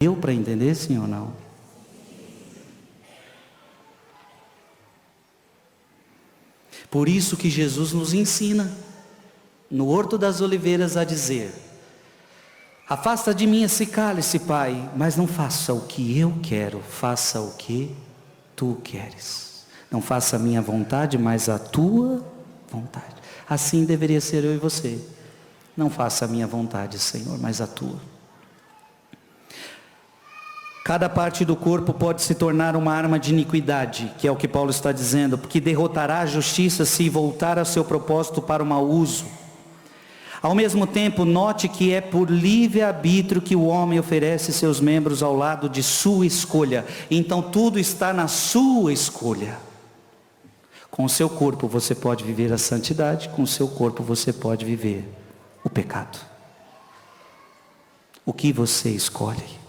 Deu para entender, sim ou não? Por isso que Jesus nos ensina, no Horto das Oliveiras, a dizer: afasta de mim esse cálice, Pai, mas não faça o que eu quero, faça o que tu queres. Não faça a minha vontade, mas a tua vontade. Assim deveria ser eu e você. Não faça a minha vontade, Senhor, mas a tua. Cada parte do corpo pode se tornar uma arma de iniquidade, que é o que Paulo está dizendo, porque derrotará a justiça se voltar ao seu propósito para o mau uso. Ao mesmo tempo, note que é por livre-arbítrio que o homem oferece seus membros ao lado de sua escolha. Então tudo está na sua escolha. Com o seu corpo você pode viver a santidade, com o seu corpo você pode viver o pecado. O que você escolhe?